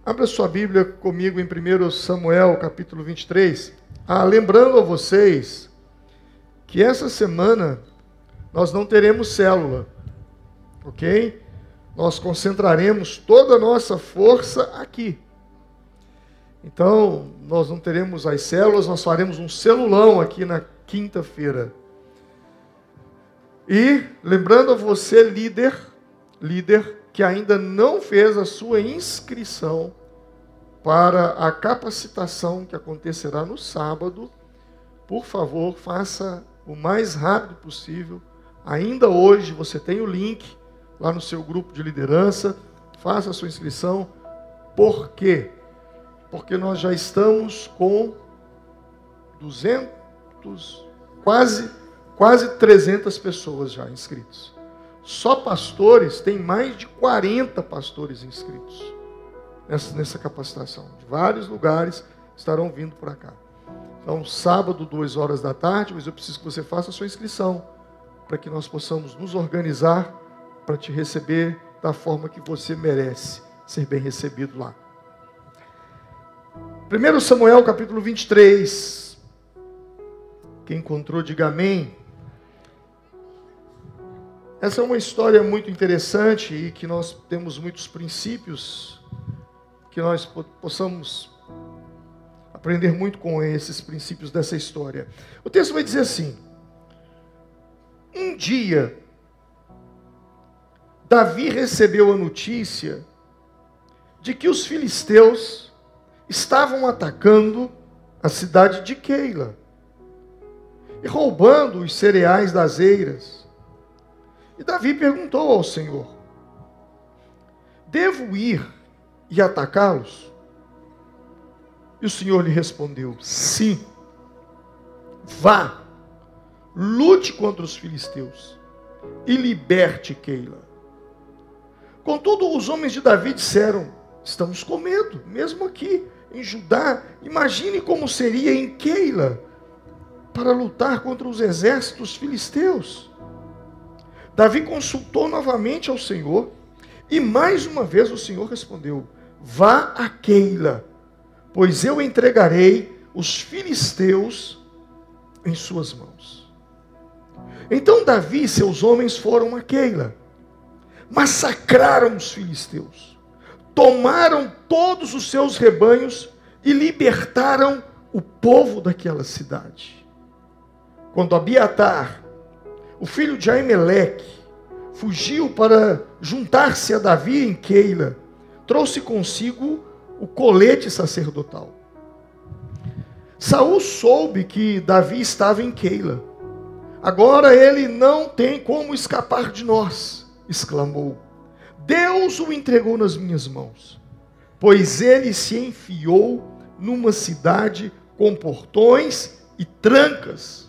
Abra sua Bíblia comigo em 1 Samuel, capítulo 23. Lembrando a vocês que essa semana nós não teremos célula, ok? Nós concentraremos toda a nossa força aqui. Então, nós não teremos as células, nós faremos um celulão aqui na quinta-feira. E, lembrando a você, líder, que ainda não fez a sua inscrição para a capacitação que acontecerá no sábado, por favor, faça o mais rápido possível. Ainda hoje você tem o link lá no seu grupo de liderança, faça a sua inscrição. Por quê? Porque nós já estamos com 200, quase 300 pessoas já inscritas. Só pastores, tem mais de 40 pastores inscritos nessa capacitação. De vários lugares estarão vindo para cá. Então, sábado, 2 horas da tarde, mas eu preciso que você faça a sua inscrição, para que nós possamos nos organizar para te receber da forma que você merece ser bem recebido lá. 1 Samuel, capítulo 23. Quem encontrou, diga amém. Essa é uma história muito interessante e que nós temos muitos princípios que nós possamos aprender muito com esses princípios dessa história. O texto vai dizer assim: um dia, Davi recebeu a notícia de que os filisteus estavam atacando a cidade de Keila e roubando os cereais das eiras. E Davi perguntou ao Senhor: devo ir e atacá-los? E o Senhor lhe respondeu: sim, vá, lute contra os filisteus e liberte Keila. Contudo, os homens de Davi disseram: estamos com medo, mesmo aqui em Judá. Imagine como seria em Keila para lutar contra os exércitos filisteus. Davi consultou novamente ao Senhor, e mais uma vez o Senhor respondeu: vá a Keila, pois eu entregarei os filisteus em suas mãos. Então Davi e seus homens foram a Keila, massacraram os filisteus, tomaram todos os seus rebanhos e libertaram o povo daquela cidade. Quando Abiatar, o filho de Aimeleque, fugiu para juntar-se a Davi em Keila, trouxe consigo o colete sacerdotal. Saul soube que Davi estava em Keila. Agora ele não tem como escapar de nós, exclamou. Deus o entregou nas minhas mãos, pois ele se enfiou numa cidade com portões e trancas.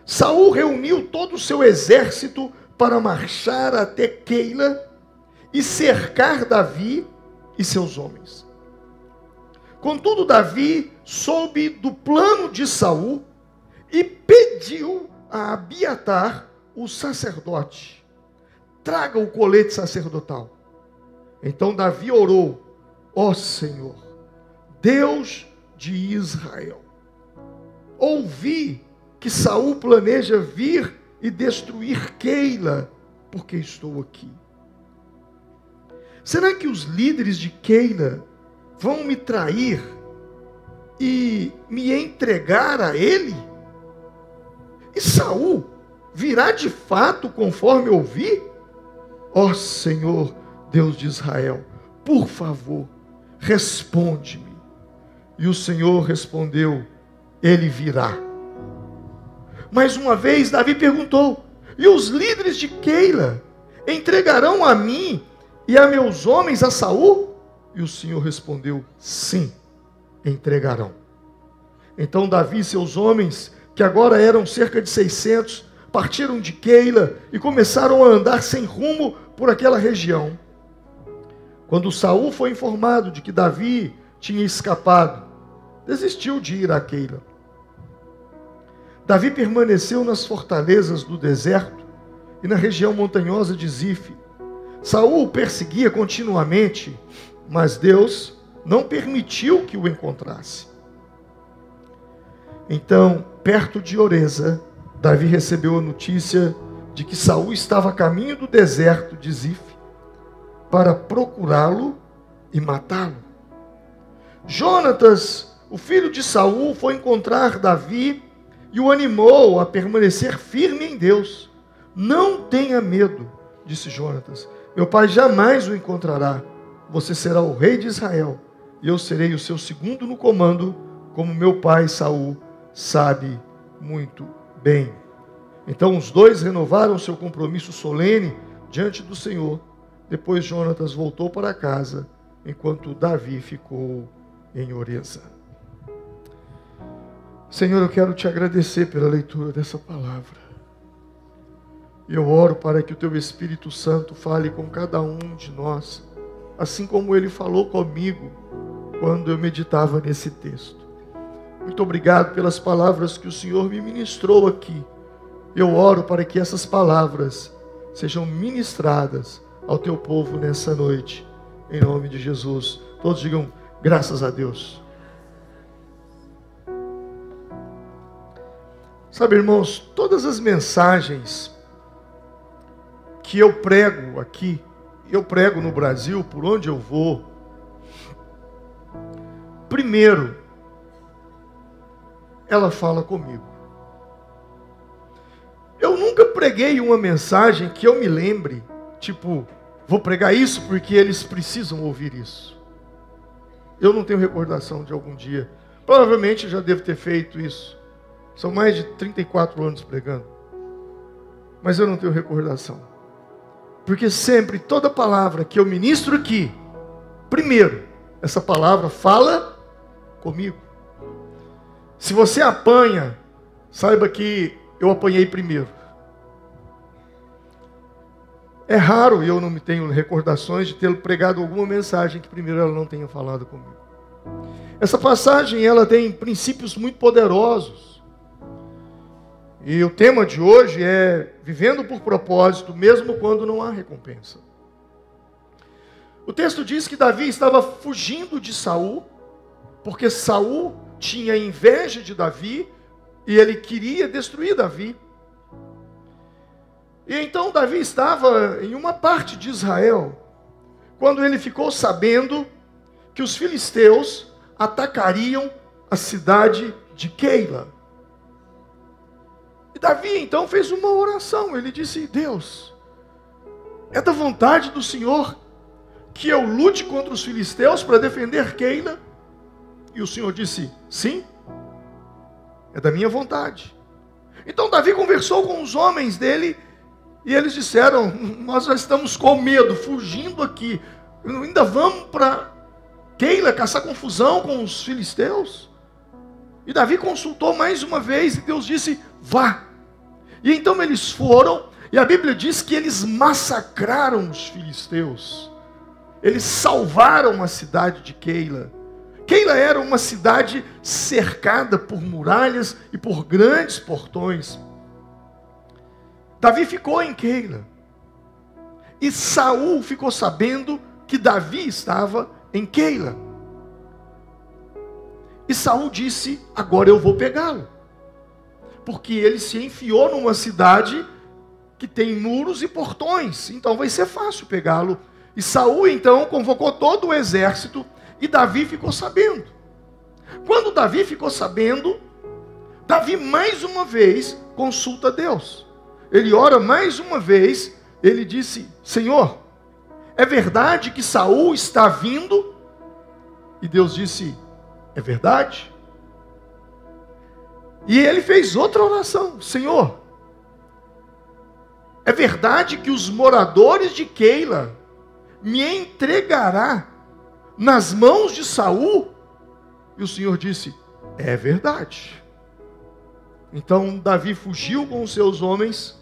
Saul reuniu todo o seu exército para marchar até Keila e cercar Davi e seus homens. Contudo, Davi soube do plano de Saul e pediu a Abiatar, o sacerdote: traga o colete sacerdotal. Então Davi orou: ó Senhor, Deus de Israel, ouvi que Saul planeja vir e destruir Keila, porque estou aqui. Será que os líderes de Keila vão me trair e me entregar a ele? E Saul virá de fato conforme ouvi? Ó Senhor, Deus de Israel, por favor, responde-me. E o Senhor respondeu: ele virá. Mais uma vez Davi perguntou: e os líderes de Keila entregarão a mim e a meus homens a Saul? E o Senhor respondeu: sim, entregarão. Então Davi e seus homens, que agora eram cerca de 600, partiram de Keila e começaram a andar sem rumo por aquela região. Quando Saul foi informado de que Davi tinha escapado, desistiu de ir a Keila. Davi permaneceu nas fortalezas do deserto e na região montanhosa de Zife. Saul o perseguia continuamente, mas Deus não permitiu que o encontrasse. Então, perto de Oreza, Davi recebeu a notícia de que Saul estava a caminho do deserto de Zif para procurá-lo e matá-lo. Jonatas, o filho de Saul, foi encontrar Davi e o animou a permanecer firme em Deus. Não tenha medo, disse Jonatas. Meu pai jamais o encontrará. Você será o rei de Israel e eu serei o seu segundo no comando, como meu pai Saul sabe muito bem. Então os dois renovaram seu compromisso solene diante do Senhor. Depois Jonatas voltou para casa, enquanto Davi ficou em Oreza. Senhor, eu quero te agradecer pela leitura dessa palavra. E eu oro para que o teu Espírito Santo fale com cada um de nós, assim como ele falou comigo quando eu meditava nesse texto. Muito obrigado pelas palavras que o Senhor me ministrou aqui. Eu oro para que essas palavras sejam ministradas ao teu povo nessa noite, em nome de Jesus. Todos digam graças a Deus. Sabe, irmãos, todas as mensagens que eu prego aqui, eu prego no Brasil, por onde eu vou, primeiro, ela fala comigo. Eu nunca preguei uma mensagem que eu me lembre, tipo, vou pregar isso porque eles precisam ouvir isso. Eu não tenho recordação de algum dia. Provavelmente já devo ter feito isso. São mais de 34 anos pregando. Mas eu não tenho recordação. Porque sempre, toda palavra que eu ministro aqui, primeiro, essa palavra fala comigo. Se você apanha, saiba que eu apanhei primeiro. É raro, e eu não me tenho recordações de ter pregado alguma mensagem que primeiro ela não tenha falado comigo. Essa passagem, ela tem princípios muito poderosos. E o tema de hoje é vivendo por propósito, mesmo quando não há recompensa. O texto diz que Davi estava fugindo de Saul, porque Saul tinha inveja de Davi e ele queria destruir Davi. E então Davi estava em uma parte de Israel, quando ele ficou sabendo que os filisteus atacariam a cidade de Keila. E Davi então fez uma oração. Ele disse: Deus, é da vontade do Senhor que eu lute contra os filisteus para defender Keila? E o Senhor disse: sim, é da minha vontade. Então Davi conversou com os homens dele e eles disseram: nós já estamos com medo, fugindo aqui, ainda vamos para Keila caçar confusão com os filisteus? E Davi consultou mais uma vez e Deus disse: vá. E então eles foram, e a Bíblia diz que eles massacraram os filisteus. Eles salvaram a cidade de Keila. Keila era uma cidade cercada por muralhas e por grandes portões. Davi ficou em Keila. E Saul ficou sabendo que Davi estava em Keila. E Saul disse: agora eu vou pegá-lo. Porque ele se enfiou numa cidade que tem muros e portões. Então vai ser fácil pegá-lo. E Saul então convocou todo o exército e Davi ficou sabendo. Quando Davi ficou sabendo, Davi mais uma vez consulta Deus. Ele ora mais uma vez, ele disse: Senhor, é verdade que Saul está vindo? E Deus disse: é verdade. E ele fez outra oração: Senhor, é verdade que os moradores de Keila me entregará nas mãos de Saul? E o Senhor disse: é verdade. Então Davi fugiu com os seus homens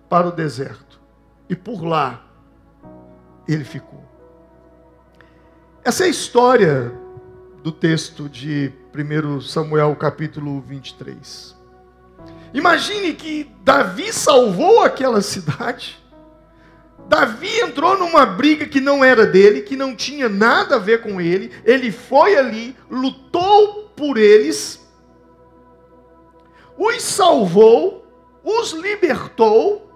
para o deserto. E por lá ele ficou. Essa é a história do texto de 1 Samuel capítulo 23. Imagine que Davi salvou aquela cidade. Davi entrou numa briga que não era dele, que não tinha nada a ver com ele. Ele foi ali, lutou por eles, os salvou, os libertou.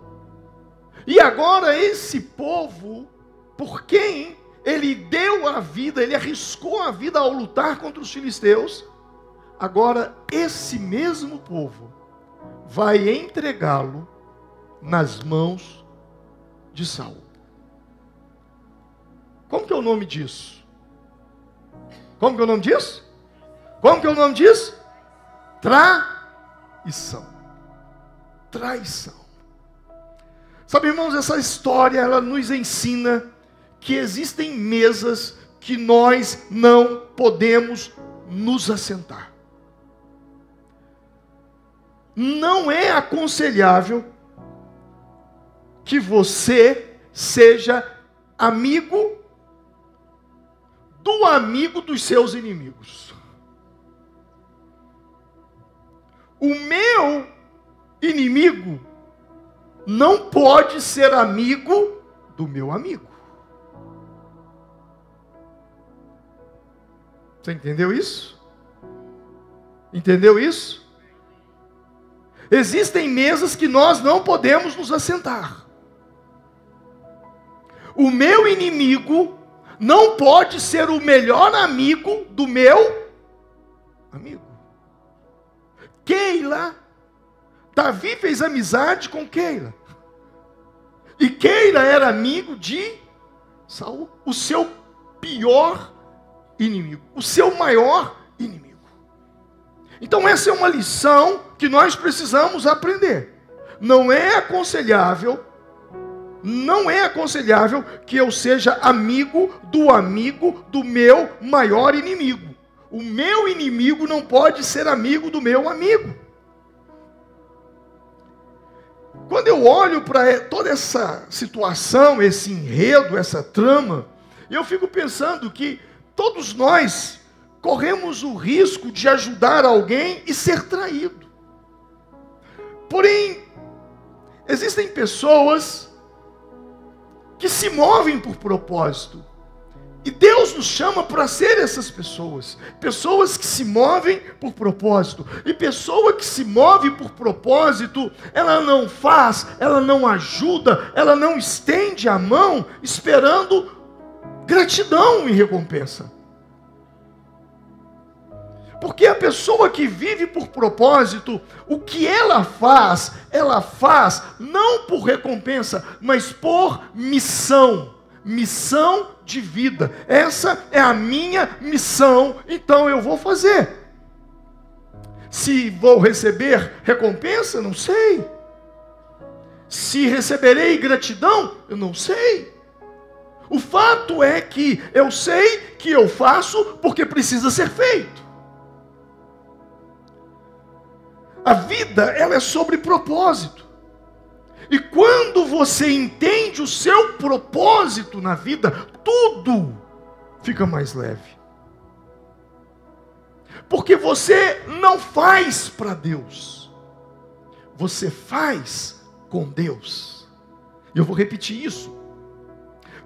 E agora esse povo, por quem ele deu a vida, ele arriscou a vida ao lutar contra os filisteus, agora esse mesmo povo vai entregá-lo nas mãos de Saul. Como que é o nome disso? Como que é o nome disso? Como que é o nome disso? Traição. Traição. Sabe, irmãos, essa história, ela nos ensina que existem mesas que nós não podemos nos assentar. Não é aconselhável que você seja amigo dos seus inimigos. O meu inimigo não pode ser amigo do meu amigo. Você entendeu isso? Entendeu isso? Existem mesas que nós não podemos nos assentar. O meu inimigo não pode ser o melhor amigo do meu amigo. Keila, Davi fez amizade com Keila. E Keila era amigo de Saul, o seu pior inimigo, o seu maior inimigo. Então essa é uma lição que nós precisamos aprender. Não é aconselhável que eu seja amigo do meu maior inimigo. O meu inimigo não pode ser amigo do meu amigo. Quando eu olho para toda essa situação, esse enredo, essa trama, eu fico pensando que todos nós corremos o risco de ajudar alguém e ser traído. Porém, existem pessoas que se movem por propósito. E Deus nos chama para ser essas pessoas. Pessoas que se movem por propósito. E pessoa que se move por propósito, ela não faz, ela não ajuda, ela não estende a mão esperando gratidão em recompensa. Porque a pessoa que vive por propósito, o que ela faz não por recompensa, mas por missão. Missão de vida. Essa é a minha missão, então eu vou fazer. Se vou receber recompensa, não sei. Se receberei gratidão, eu não sei. O fato é que eu sei que eu faço porque precisa ser feito. A vida, ela é sobre propósito. E quando você entende o seu propósito na vida, tudo fica mais leve. Porque você não faz para Deus. Você faz com Deus. E eu vou repetir isso.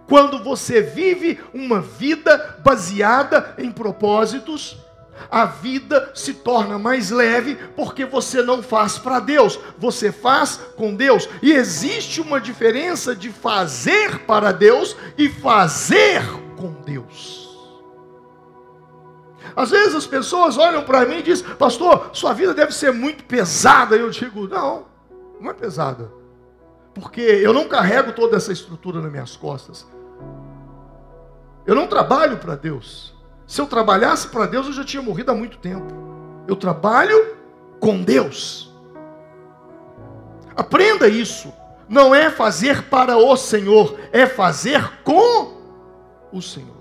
Quando você vive uma vida baseada em propósitos, a vida se torna mais leve, porque você não faz para Deus, você faz com Deus. E existe uma diferença de fazer para Deus e fazer com Deus. Às vezes as pessoas olham para mim e dizem: pastor, sua vida deve ser muito pesada. Eu digo: não é pesada, porque eu não carrego toda essa estrutura nas minhas costas. Eu não trabalho para Deus. Se eu trabalhasse para Deus, eu já tinha morrido há muito tempo. Eu trabalho com Deus. Aprenda isso. Não é fazer para o Senhor, é fazer com o Senhor.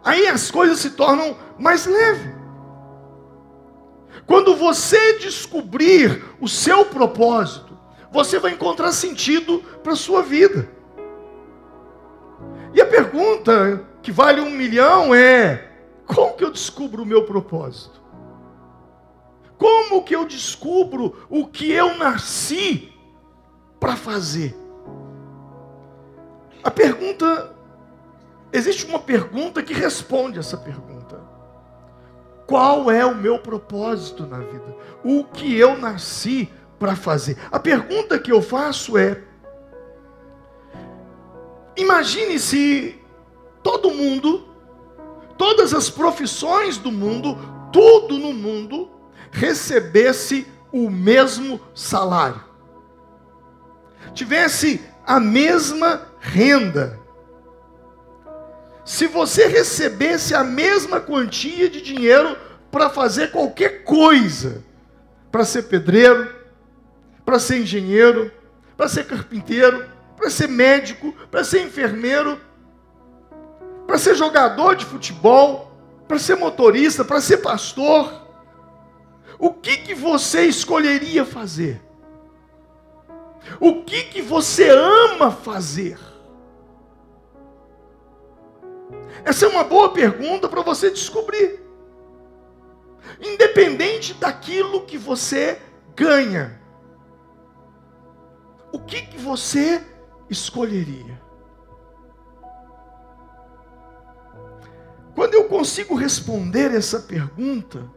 Aí as coisas se tornam mais leves. Quando você descobrir o seu propósito, você vai encontrar sentido para a sua vida. E a pergunta que vale 1 milhão é: como que eu descubro o meu propósito? Como que eu descubro o que eu nasci para fazer? Existe uma pergunta que responde essa pergunta. Qual é o meu propósito na vida? O que eu nasci para fazer? A pergunta que eu faço é: imagine se todo mundo, todas as profissões do mundo, tudo no mundo, recebesse o mesmo salário, tivesse a mesma renda. Se você recebesse a mesma quantia de dinheiro para fazer qualquer coisa, para ser pedreiro, para ser engenheiro, para ser carpinteiro, para ser médico, para ser enfermeiro, para ser jogador de futebol, para ser motorista, para ser pastor, o que você escolheria fazer? O que você ama fazer? Essa é uma boa pergunta para você descobrir. Independente daquilo que você ganha, o que você escolheria? Quando eu consigo responder essa pergunta,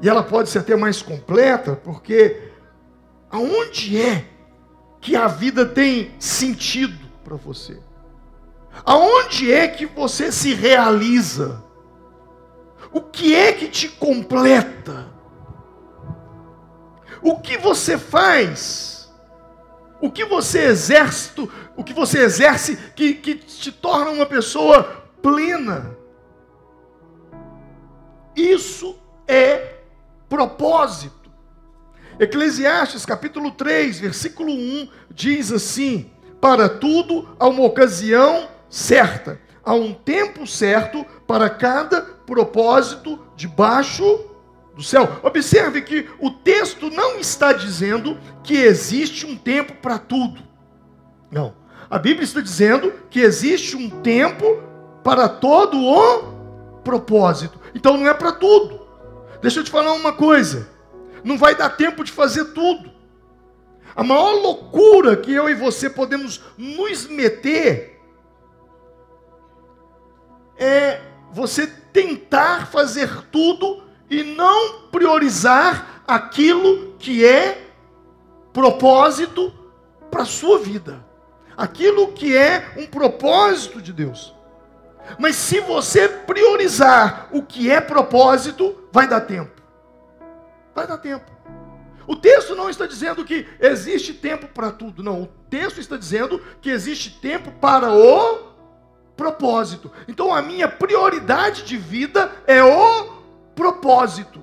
e ela pode ser até mais completa, porque aonde é que a vida tem sentido para você? Aonde é que você se realiza? O que é que te completa? O que você faz? O que você exerce que te torna uma pessoa plena? Isso é propósito. Eclesiastes capítulo 3, versículo 1, diz assim: para tudo há uma ocasião certa, há um tempo certo para cada propósito debaixo do céu. Observe que o texto não está dizendo que existe um tempo para tudo. Não. A Bíblia está dizendo que existe um tempo para todo o propósito. Então não é para tudo. Deixa eu te falar uma coisa. Não vai dar tempo de fazer tudo. A maior loucura que eu e você podemos nos meter é você tentar fazer tudo e não priorizar aquilo que é propósito para a sua vida. Aquilo que é um propósito de Deus. Mas se você priorizar o que é propósito, vai dar tempo. Vai dar tempo. O texto não está dizendo que existe tempo para tudo, não. O texto está dizendo que existe tempo para o propósito. Então a minha prioridade de vida é o propósito.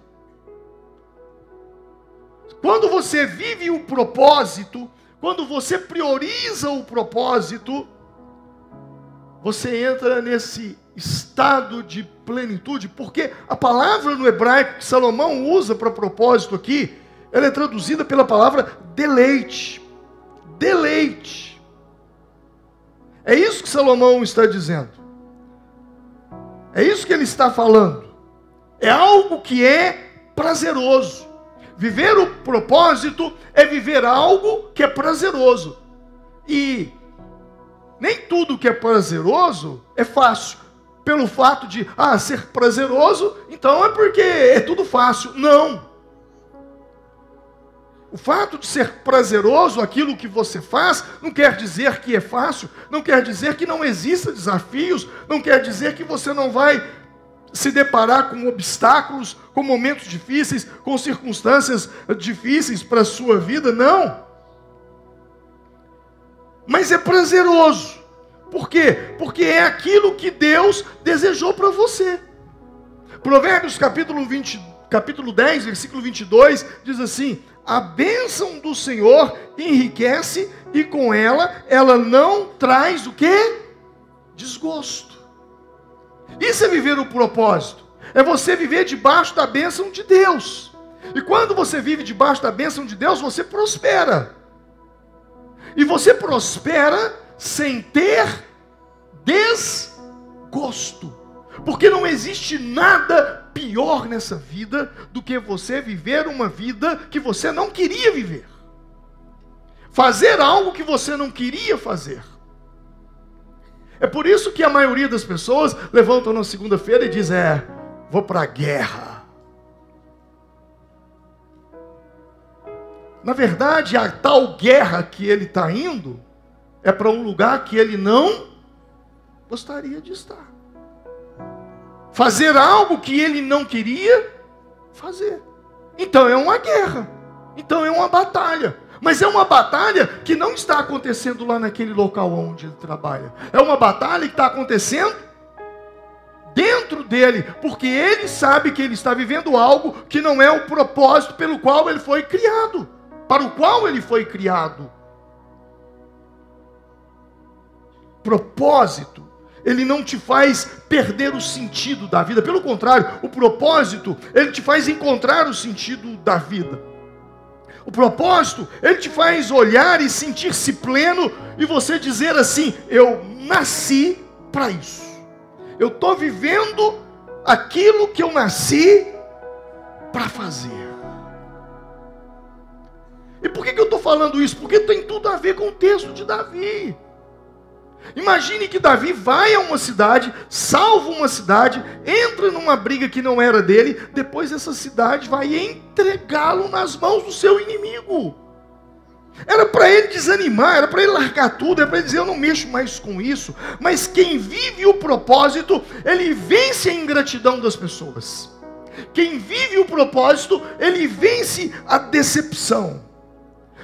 Quando você vive o propósito, quando você prioriza o propósito, você entra nesse estado de plenitude, porque a palavra no hebraico que Salomão usa para propósito aqui, ela é traduzida pela palavra deleite. Deleite. É isso que Salomão está dizendo. É isso que ele está falando. É algo que é prazeroso. Viver o propósito é viver algo que é prazeroso. E nem tudo que é prazeroso é fácil. Pelo fato de, ser prazeroso, então é porque é tudo fácil. Não. O fato de ser prazeroso, aquilo que você faz, não quer dizer que é fácil, não quer dizer que não exista desafios, não quer dizer que você não vai se deparar com obstáculos, com momentos difíceis, com circunstâncias difíceis para a sua vida, não. Mas é prazeroso. Por quê? Porque é aquilo que Deus desejou para você. Provérbios capítulo 10, versículo 22, diz assim: a bênção do Senhor enriquece e com ela não traz o quê? Desgosto. Isso é viver o propósito. É você viver debaixo da bênção de Deus. E quando você vive debaixo da bênção de Deus, você prospera. E você prospera sem ter desgosto. Porque não existe nada pior nessa vida do que você viver uma vida que você não queria viver. Fazer algo que você não queria fazer. É por isso que a maioria das pessoas levantam na segunda-feira e diz: vou para a guerra. Na verdade, a tal guerra que ele está indo é para um lugar que ele não gostaria de estar. Fazer algo que ele não queria fazer. Então é uma guerra. Então é uma batalha. Mas é uma batalha que não está acontecendo lá naquele local onde ele trabalha. É uma batalha que está acontecendo dentro dele. Porque ele sabe que ele está vivendo algo que não é o propósito pelo qual ele foi criado. Para o qual ele foi criado. Propósito, ele não te faz perder o sentido da vida. Pelo contrário, o propósito, ele te faz encontrar o sentido da vida. O propósito, ele te faz olhar e sentir-se pleno e você dizer assim: eu nasci para isso. Eu estou vivendo aquilo que eu nasci para fazer. E por que eu estou falando isso? Porque tem tudo a ver com o texto de Davi. Imagine que Davi vai a uma cidade, salva uma cidade, entra numa briga que não era dele, depois essa cidade vai entregá-lo nas mãos do seu inimigo. Era para ele desanimar, era para ele largar tudo, era para ele dizer: eu não mexo mais com isso. Mas quem vive o propósito, ele vence a ingratidão das pessoas. Quem vive o propósito, ele vence a decepção.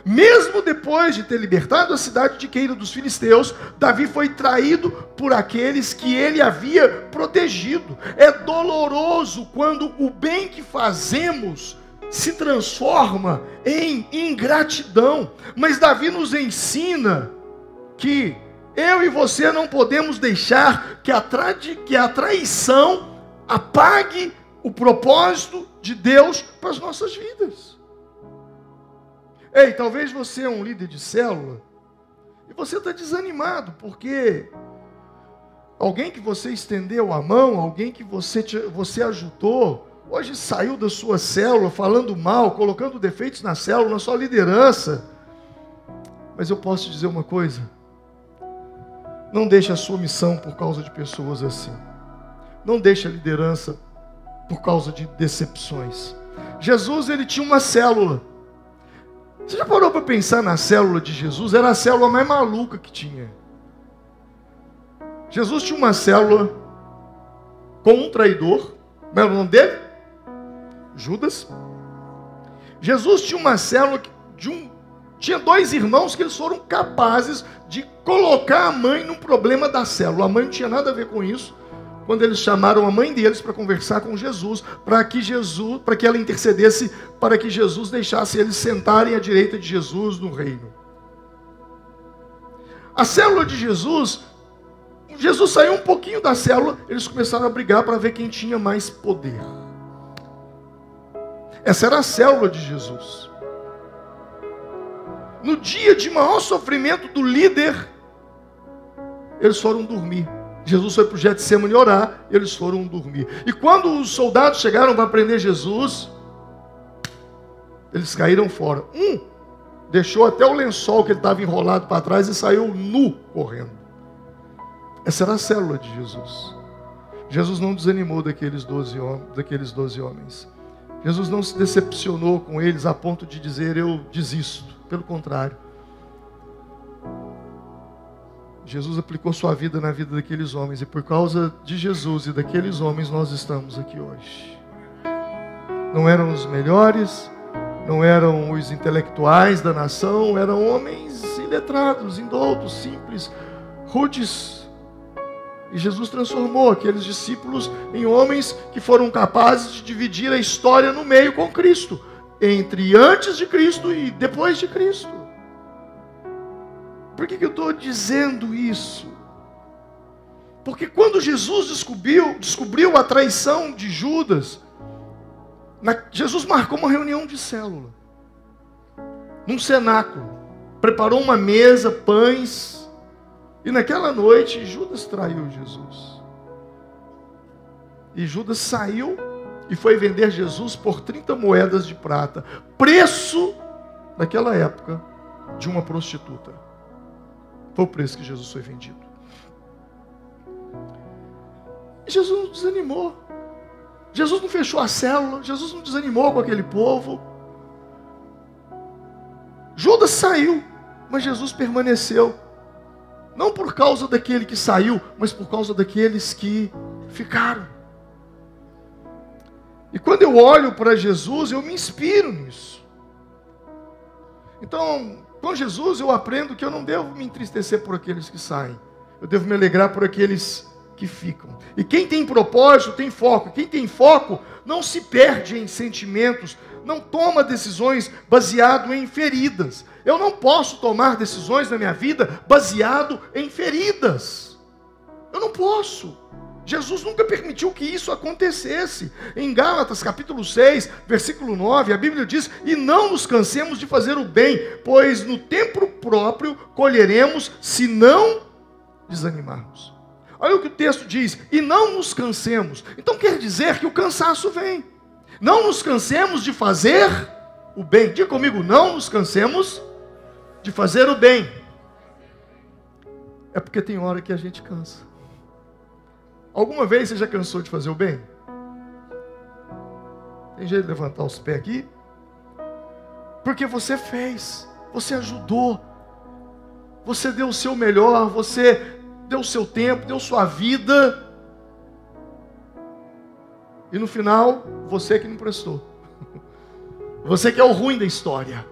Mesmo depois de ter libertado a cidade de Queira dos filisteus, Davi foi traído por aqueles que ele havia protegido. É doloroso quando o bem que fazemos se transforma em ingratidão. Mas Davi nos ensina que eu e você não podemos deixar que a traição apague o propósito de Deus para as nossas vidas. Ei, talvez você é um líder de célula e você está desanimado porque alguém que você estendeu a mão, alguém que você ajudou, hoje saiu da sua célula falando mal, colocando defeitos na célula, na sua liderança. Mas eu posso te dizer uma coisa: não deixe a sua missão por causa de pessoas assim. Não deixe a liderança por causa de decepções. Jesus, ele tinha uma célula. Você já parou para pensar na célula de Jesus? Era a célula mais maluca que tinha. Jesus tinha uma célula com um traidor. Como era o nome dele? Judas. Jesus tinha uma célula tinha dois irmãos que eles foram capazes de colocar a mãe num problema da célula. A mãe não tinha nada a ver com isso. Quando eles chamaram a mãe deles para conversar com Jesus, para que ela intercedesse, para que Jesus deixasse eles sentarem à direita de Jesus no reino. A célula de Jesus saiu um pouquinho da célula, eles começaram a brigar para ver quem tinha mais poder. Essa era a célula de Jesus. No dia de maior sofrimento do líder, eles foram dormir. Jesus foi para o Getsemane orar, eles foram dormir. E quando os soldados chegaram para prender Jesus, eles caíram fora. Um deixou até o lençol que ele estava enrolado para trás e saiu nu correndo. Essa era a célula de Jesus. Jesus não desanimou daqueles 12 homens. Jesus não se decepcionou com eles a ponto de dizer: eu desisto. Pelo contrário. Jesus aplicou sua vida na vida daqueles homens. E por causa de Jesus e daqueles homens nós estamos aqui hoje. Não eram os melhores, não eram os intelectuais da nação, eram homens iletrados, indoutos, simples, rudes. E Jesus transformou aqueles discípulos em homens que foram capazes de dividir a história no meio com Cristo. Entre antes de Cristo e depois de Cristo. Por que eu estou dizendo isso? Porque quando Jesus descobriu a traição de Judas, Jesus marcou uma reunião de célula. Num cenáculo. Preparou uma mesa, pães. E naquela noite, Judas traiu Jesus. E Judas saiu e foi vender Jesus por 30 moedas de prata. Preço, naquela época, de uma prostituta. Foi o preço que Jesus foi vendido. Jesus não desanimou. Jesus não fechou a célula. Jesus não desanimou com aquele povo. Judas saiu, mas Jesus permaneceu. Não por causa daquele que saiu, mas por causa daqueles que ficaram. E quando eu olho para Jesus, eu me inspiro nisso. Então, com Jesus eu aprendo que eu não devo me entristecer por aqueles que saem. Eu devo me alegrar por aqueles que ficam. E quem tem propósito tem foco. Quem tem foco não se perde em sentimentos, não toma decisões baseado em feridas. Eu não posso tomar decisões na minha vida baseado em feridas. Eu não posso. Jesus nunca permitiu que isso acontecesse. Em Gálatas capítulo 6, versículo 9, a Bíblia diz: e não nos cansemos de fazer o bem, pois no tempo próprio colheremos, se não desanimarmos. Olha o que o texto diz: e não nos cansemos. Então quer dizer que o cansaço vem. Não nos cansemos de fazer o bem. Diga comigo: não nos cansemos de fazer o bem. É porque tem hora que a gente cansa. Alguma vez você já cansou de fazer o bem? Tem jeito de levantar os pés aqui? Porque você fez, você ajudou, você deu o seu melhor, você deu o seu tempo, deu sua vida. E no final, você que não prestou. Você que é o ruim da história.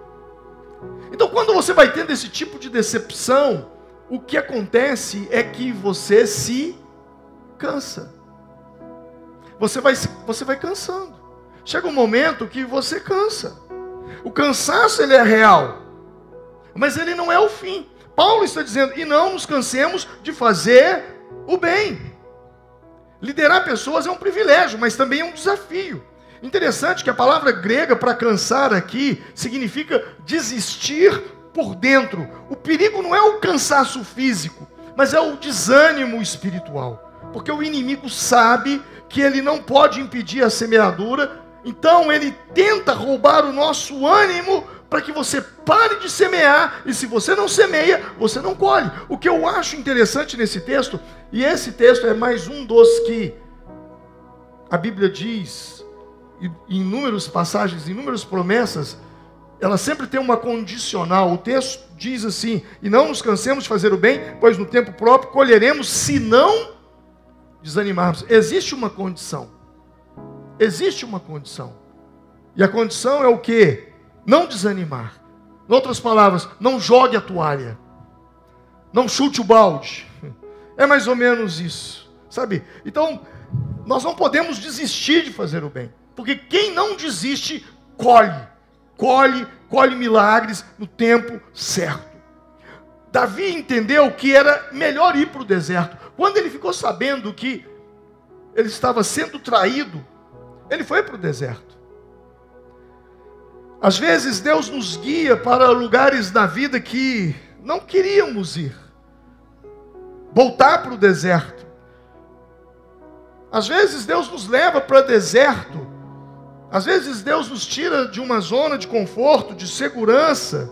Então, quando você vai tendo esse tipo de decepção, o que acontece é que você se cansa. Você vai cansando. Chega um momento que você cansa. O cansaço, ele é real, mas ele não é o fim. Paulo está dizendo: e não nos cansemos de fazer o bem. Liderar pessoas é um privilégio, mas também é um desafio. Interessante que a palavra grega para cansar aqui significa desistir por dentro. O perigo não é o cansaço físico, mas é o desânimo espiritual. Porque o inimigo sabe que ele não pode impedir a semeadura, então ele tenta roubar o nosso ânimo para que você pare de semear, e se você não semeia, você não colhe. O que eu acho interessante nesse texto, e esse texto é mais um dos que a Bíblia diz, em inúmeras passagens, em inúmeras promessas, ela sempre tem uma condicional. O texto diz assim: e não nos cansemos de fazer o bem, pois no tempo próprio colheremos, se não desanimarmos. Existe uma condição. Existe uma condição. E a condição é o quê? Não desanimar. Em outras palavras, não jogue a toalha. Não chute o balde. É mais ou menos isso. Sabe? Então, nós não podemos desistir de fazer o bem. Porque quem não desiste, colhe milagres no tempo certo. Davi entendeu que era melhor ir para o deserto. Quando ele ficou sabendo que ele estava sendo traído, ele foi para o deserto. Às vezes Deus nos guia para lugares da vida que não queríamos ir. Voltar para o deserto. Às vezes Deus nos leva para o deserto. Às vezes Deus nos tira de uma zona de conforto, de segurança,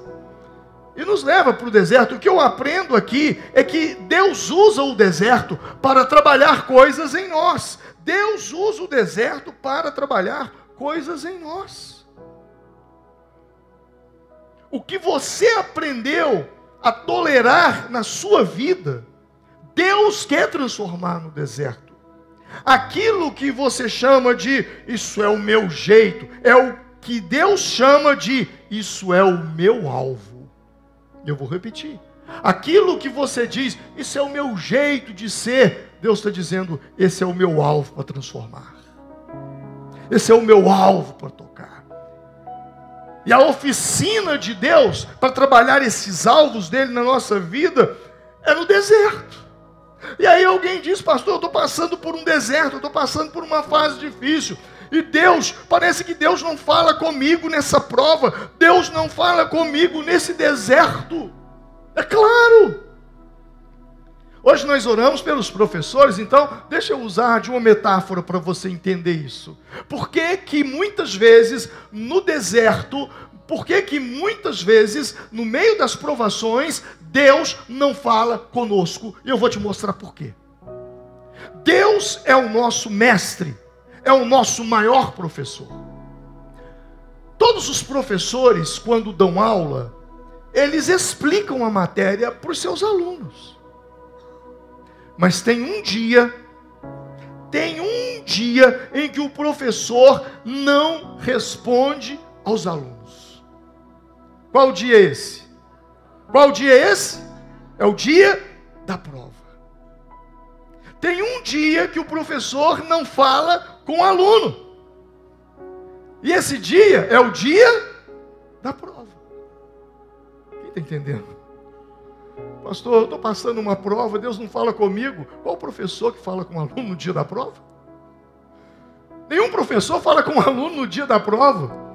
e nos leva para o deserto. O que eu aprendo aqui é que Deus usa o deserto para trabalhar coisas em nós. Deus usa o deserto para trabalhar coisas em nós. O que você aprendeu a tolerar na sua vida, Deus quer transformar no deserto. Aquilo que você chama de isso é o meu jeito, é o que Deus chama de isso é o meu alvo. Eu vou repetir. Aquilo que você diz, isso é o meu jeito de ser, Deus está dizendo, esse é o meu alvo para transformar. Esse é o meu alvo para tocar. E a oficina de Deus para trabalhar esses alvos dele na nossa vida é no deserto. E aí alguém diz: pastor, eu estou passando por um deserto, eu estou passando por uma fase difícil. E Deus, parece que Deus não fala comigo nessa prova. Deus não fala comigo nesse deserto. É claro. Hoje nós oramos pelos professores, então deixa eu usar de uma metáfora para você entender isso. Por que que muitas vezes no deserto, por que que muitas vezes no meio das provações, Deus não fala conosco? E eu vou te mostrar por quê. Deus é o nosso mestre, é o nosso maior professor. Todos os professores, quando dão aula, eles explicam a matéria para os seus alunos. Mas tem um dia em que o professor não responde aos alunos. Qual dia é esse? Qual dia é esse? É o dia da prova. Tem um dia que o professor não fala com o aluno. E esse dia é o dia da prova. Quem está entendendo? Pastor, eu estou passando uma prova, Deus não fala comigo. Qual o professor que fala com o aluno no dia da prova? Nenhum professor fala com o aluno no dia da prova.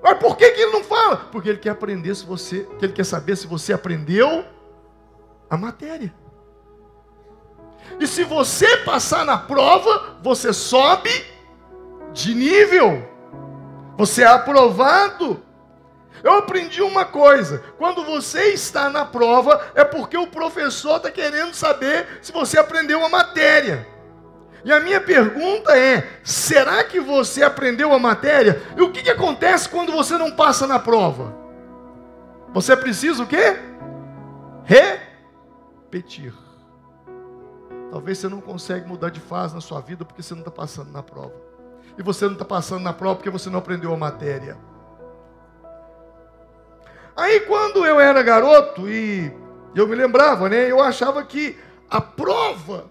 Mas por que ele não fala? Porque ele quer aprender ele quer saber se você aprendeu a matéria. E se você passar na prova, você sobe de nível. Você é aprovado. Eu aprendi uma coisa: quando você está na prova, é porque o professor está querendo saber se você aprendeu a matéria. E a minha pergunta é: será que você aprendeu a matéria? E o que acontece quando você não passa na prova? Você precisa o quê? Repetir. Talvez você não consegue mudar de fase na sua vida porque você não está passando na prova. E você não está passando na prova porque você não aprendeu a matéria. Aí quando eu era garoto e eu me lembrava, eu achava que a prova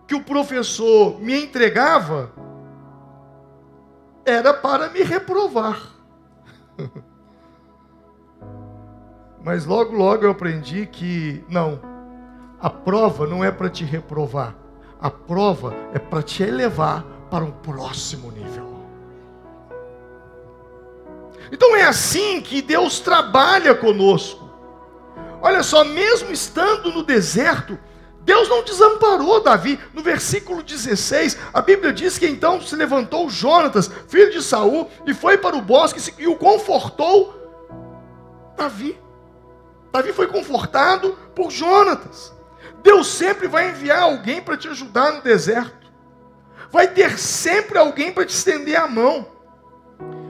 que o professor me entregava era para me reprovar. Mas logo eu aprendi que não, a prova não é para te reprovar, a prova é para te elevar para um próximo nível. Então é assim que Deus trabalha conosco. Olha só, mesmo estando no deserto, Deus não desamparou Davi. No versículo 16, a Bíblia diz que então se levantou Jonatas, filho de Saul, e foi para o bosque e o confortou Davi. Davi foi confortado por Jonatas. Deus sempre vai enviar alguém para te ajudar no deserto. Vai ter sempre alguém para te estender a mão.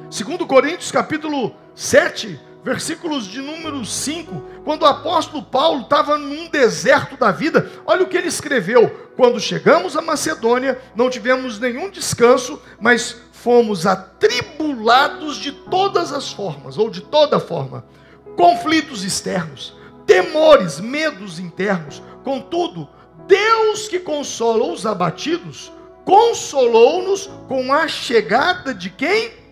2 Coríntios capítulo 7, versículos de número 5, quando o apóstolo Paulo estava num deserto da vida, olha o que ele escreveu: quando chegamos a Macedônia, não tivemos nenhum descanso, mas fomos atribulados de todas as formas, ou de toda forma, conflitos externos, temores, medos internos. Contudo, Deus que consola os abatidos, consolou-nos com a chegada de quem?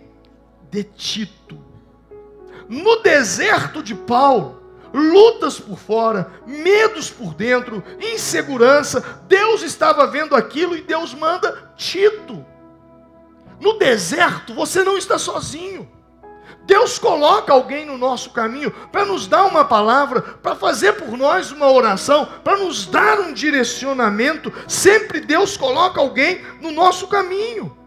De Tito. No deserto de Paulo, lutas por fora, medos por dentro, insegurança, Deus estava vendo aquilo e Deus manda Tito. No deserto você não está sozinho. Deus coloca alguém no nosso caminho para nos dar uma palavra, para fazer por nós uma oração, para nos dar um direcionamento. Sempre Deus coloca alguém no nosso caminho.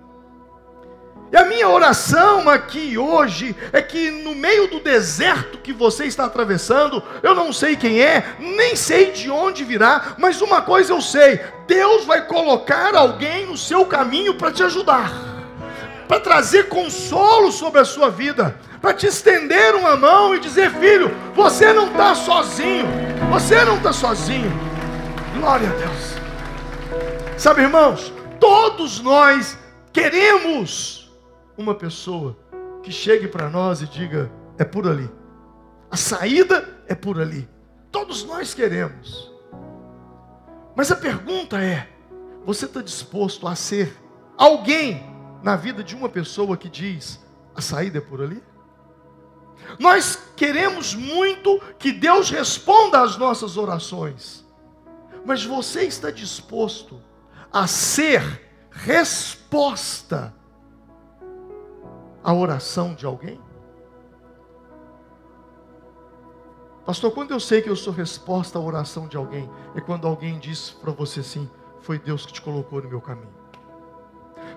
E a minha oração aqui hoje é que no meio do deserto que você está atravessando, eu não sei quem é, nem sei de onde virá, mas uma coisa eu sei: Deus vai colocar alguém no seu caminho para te ajudar, para trazer consolo sobre a sua vida, para te estender uma mão e dizer: filho, você não está sozinho, você não está sozinho. Glória a Deus. Sabe, irmãos, todos nós queremos uma pessoa que chegue para nós e diga: é por ali, a saída é por ali. Todos nós queremos. Mas a pergunta é: você está disposto a ser alguém na vida de uma pessoa que diz: a saída é por ali? Nós queremos muito que Deus responda às nossas orações, mas você está disposto a ser resposta à oração de alguém? Pastor, quando eu sei que eu sou resposta à oração de alguém? É quando alguém diz para você assim: foi Deus que te colocou no meu caminho,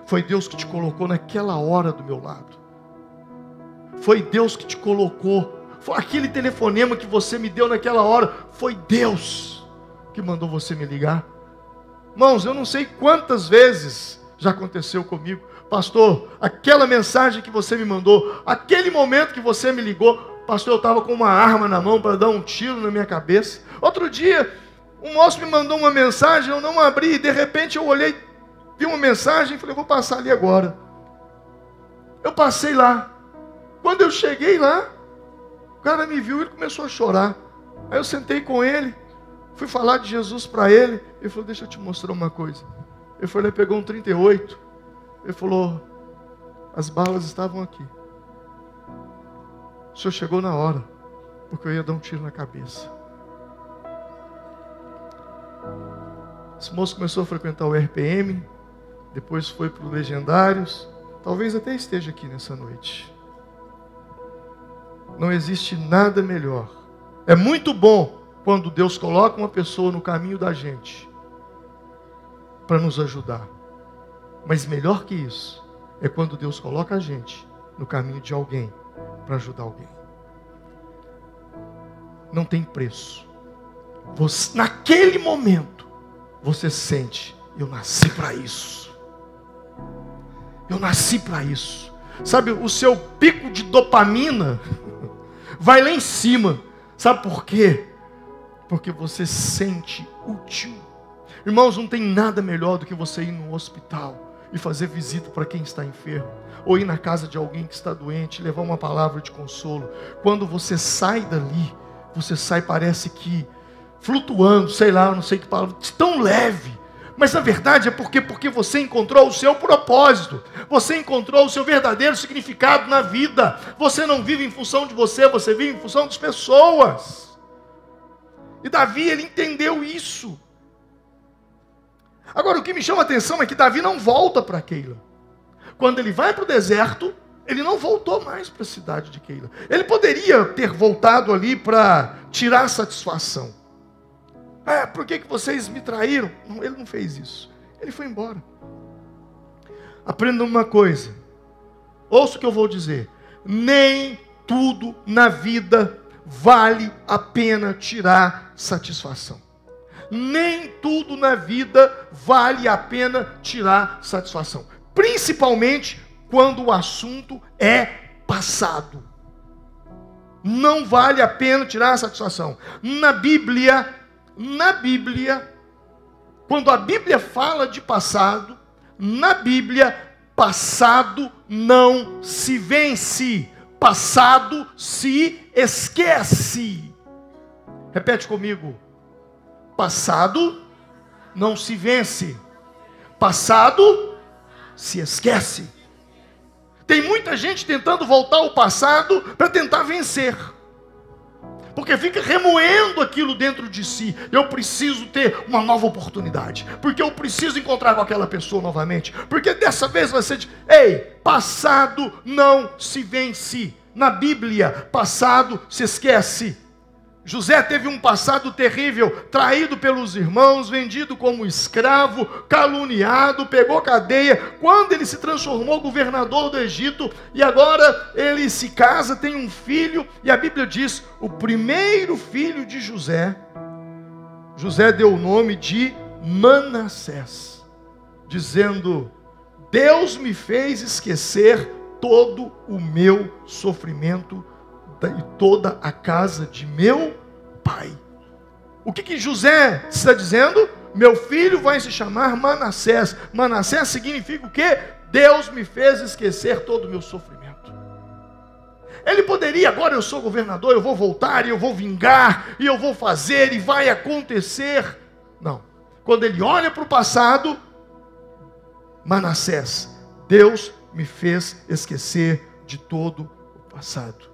foi Deus que te colocou naquela hora do meu lado, foi Deus que te colocou, foi aquele telefonema que você me deu naquela hora, foi Deus que mandou você me ligar. Irmãos, eu não sei quantas vezes já aconteceu comigo. Pastor, aquela mensagem que você me mandou, aquele momento que você me ligou, pastor, eu estava com uma arma na mão para dar um tiro na minha cabeça. Outro dia, um moço me mandou uma mensagem, eu não abri, de repente eu olhei, vi uma mensagem e falei, vou passar ali agora. Eu passei lá. Quando eu cheguei lá, o cara me viu e ele começou a chorar. Aí eu sentei com ele, fui falar de Jesus para ele. Ele falou, deixa eu te mostrar uma coisa. Ele foi lá e pegou um 38. Ele falou, as balas estavam aqui. O senhor chegou na hora, porque eu ia dar um tiro na cabeça. Esse moço começou a frequentar o RPM, depois foi para o Legendários, talvez até esteja aqui nessa noite. Não existe nada melhor. É muito bom quando Deus coloca uma pessoa no caminho da gente para nos ajudar. Mas melhor que isso é quando Deus coloca a gente no caminho de alguém para ajudar alguém. Não tem preço. Você, naquele momento, você sente, eu nasci para isso. Eu nasci para isso. Sabe, o seu pico de dopamina vai lá em cima. Sabe por quê? Porque você se sente útil. Irmãos, não tem nada melhor do que você ir no hospital e fazer visita para quem está enfermo, ou ir na casa de alguém que está doente, levar uma palavra de consolo. Quando você sai dali, você sai, parece que flutuando, sei lá, não sei que palavra, tão leve. Mas na verdade é porque você encontrou o seu propósito, você encontrou o seu verdadeiro significado na vida. Você não vive em função de você, você vive em função das pessoas. E Davi, ele entendeu isso. Agora, o que me chama a atenção é que Davi não volta para Keila. Quando ele vai para o deserto, ele não voltou mais para a cidade de Keila. Ele poderia ter voltado ali para tirar satisfação. Por que vocês me traíram? Não, ele não fez isso. Ele foi embora. Aprenda uma coisa. Ouça o que eu vou dizer. Nem tudo na vida vale a pena tirar satisfação. Nem tudo na vida vale a pena tirar satisfação. Principalmente quando o assunto é passado. Não vale a pena tirar satisfação. Na Bíblia, quando a Bíblia fala de passado, na Bíblia, passado não se vence. Passado se esquece. Repete comigo. Passado não se vence. Passado se esquece. Tem muita gente tentando voltar ao passado para tentar vencer. Porque fica remoendo aquilo dentro de si. Eu preciso ter uma nova oportunidade. Porque eu preciso encontrar com aquela pessoa novamente. Porque dessa vez vai ser de... Ei, passado não se vence. Na Bíblia, passado se esquece. José teve um passado terrível, traído pelos irmãos, vendido como escravo, caluniado, pegou cadeia. Quando ele se transformou governador do Egito, e agora ele se casa, tem um filho, e a Bíblia diz, o primeiro filho de José, José deu o nome de Manassés, dizendo, Deus me fez esquecer todo o meu sofrimento e toda a casa de meu pai. O que José está dizendo? Meu filho vai se chamar Manassés. Manassés significa o quê? Deus me fez esquecer todo o meu sofrimento. Ele poderia, agora eu sou governador, eu vou voltar, e eu vou vingar, e eu vou fazer, e vai acontecer. Não. Quando ele olha para o passado, Manassés, Deus me fez esquecer de todo o passado.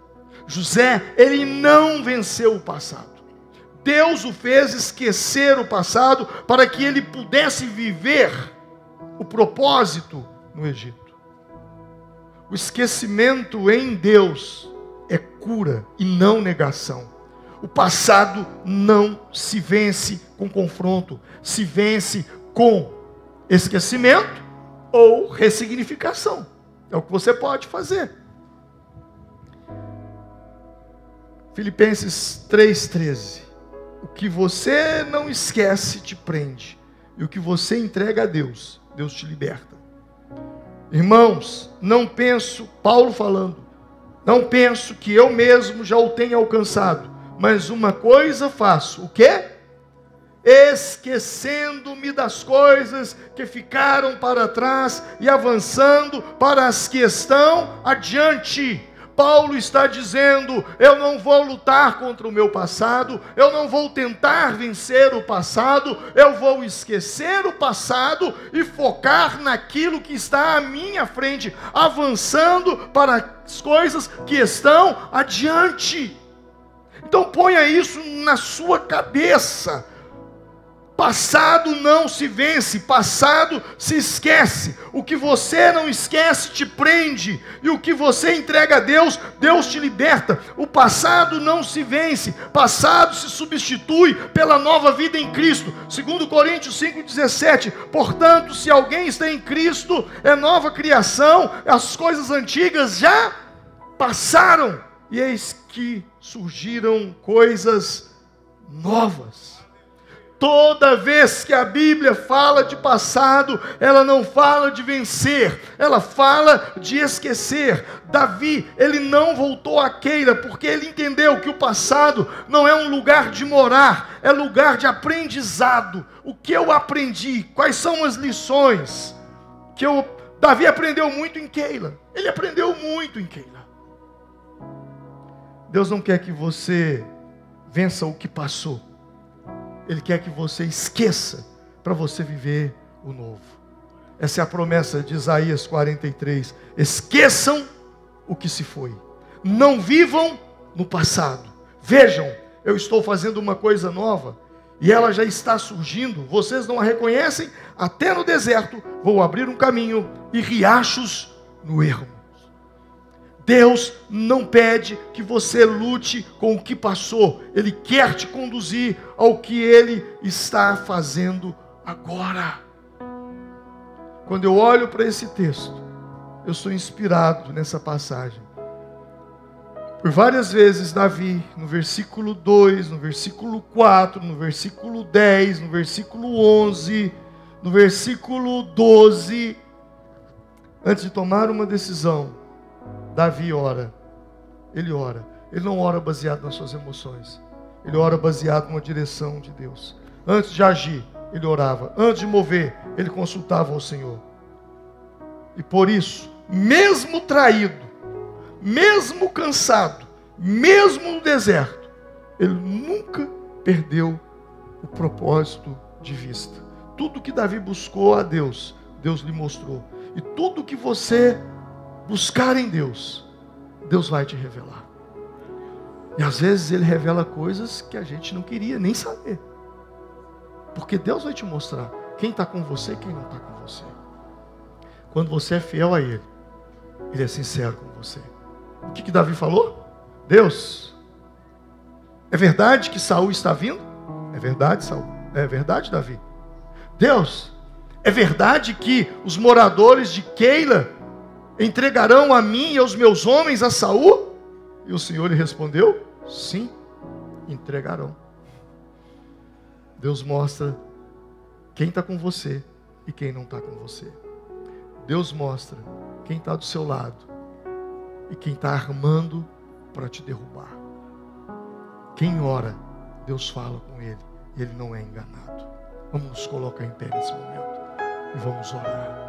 José, ele não venceu o passado. Deus o fez esquecer o passado para que ele pudesse viver o propósito no Egito. O esquecimento em Deus é cura e não negação. O passado não se vence com confronto, se vence com esquecimento ou ressignificação. É o que você pode fazer. Filipenses 3,13. O que você não esquece te prende, E o que você entrega a Deus, Deus te liberta. Irmãos, não penso, Paulo falando, não penso que eu mesmo já o tenha alcançado, mas uma coisa faço, o quê? Esquecendo-me das coisas que ficaram para trás e avançando para as que estão adiante. Paulo está dizendo, eu não vou lutar contra o meu passado, eu não vou tentar vencer o passado, eu vou esquecer o passado e focar naquilo que está à minha frente, avançando para as coisas que estão adiante. Então ponha isso na sua cabeça. Passado não se vence, passado se esquece. O que você não esquece te prende, e o que você entrega a Deus, Deus te liberta. O passado não se vence, passado se substitui pela nova vida em Cristo. 2 Coríntios 5,17. Portanto, se alguém está em Cristo, é nova criação, as coisas antigas já passaram, e eis que surgiram coisas novas. Toda vez que a Bíblia fala de passado, ela não fala de vencer, ela fala de esquecer. Davi, ele não voltou a Keila, porque ele entendeu que o passado não é um lugar de morar, é lugar de aprendizado. O que eu aprendi? Quais são as lições? Davi aprendeu muito em Keila, ele aprendeu muito em Keila. Deus não quer que você vença o que passou. Ele quer que você esqueça para você viver o novo. Essa é a promessa de Isaías 43. Esqueçam o que se foi. Não vivam no passado. Vejam, eu estou fazendo uma coisa nova e ela já está surgindo. Vocês não a reconhecem? Até no deserto vou abrir um caminho e riachos no ermo. Deus não pede que você lute com o que passou. Ele quer te conduzir ao que Ele está fazendo agora. Quando eu olho para esse texto, eu sou inspirado nessa passagem. Por várias vezes Davi, no versículo 2, no versículo 4, no versículo 10, no versículo 11, no versículo 12, antes de tomar uma decisão, Davi ora. Ele não ora baseado nas suas emoções. Ele ora baseado numa direção de Deus. Antes de agir, ele orava. Antes de mover, ele consultava o Senhor. E por isso, mesmo traído, mesmo cansado, mesmo no deserto, ele nunca perdeu o propósito de vista. Tudo que Davi buscou a Deus, Deus lhe mostrou. E tudo que você buscar em Deus, Deus vai te revelar. E às vezes Ele revela coisas que a gente não queria nem saber. Porque Deus vai te mostrar quem está com você e quem não está com você. Quando você é fiel a Ele, Ele é sincero com você. O que Davi falou? Deus, é verdade que Saul está vindo? É verdade, Saul. É verdade, Davi. Deus, é verdade que os moradores de Keila entregarão a mim e aos meus homens a Saul? E o Senhor lhe respondeu, sim, entregarão. Deus mostra quem está com você e quem não está com você. Deus mostra quem está do seu lado e quem está armando para te derrubar. Quem ora, Deus fala com ele e ele não é enganado. Vamos nos colocar em pé nesse momento e vamos orar.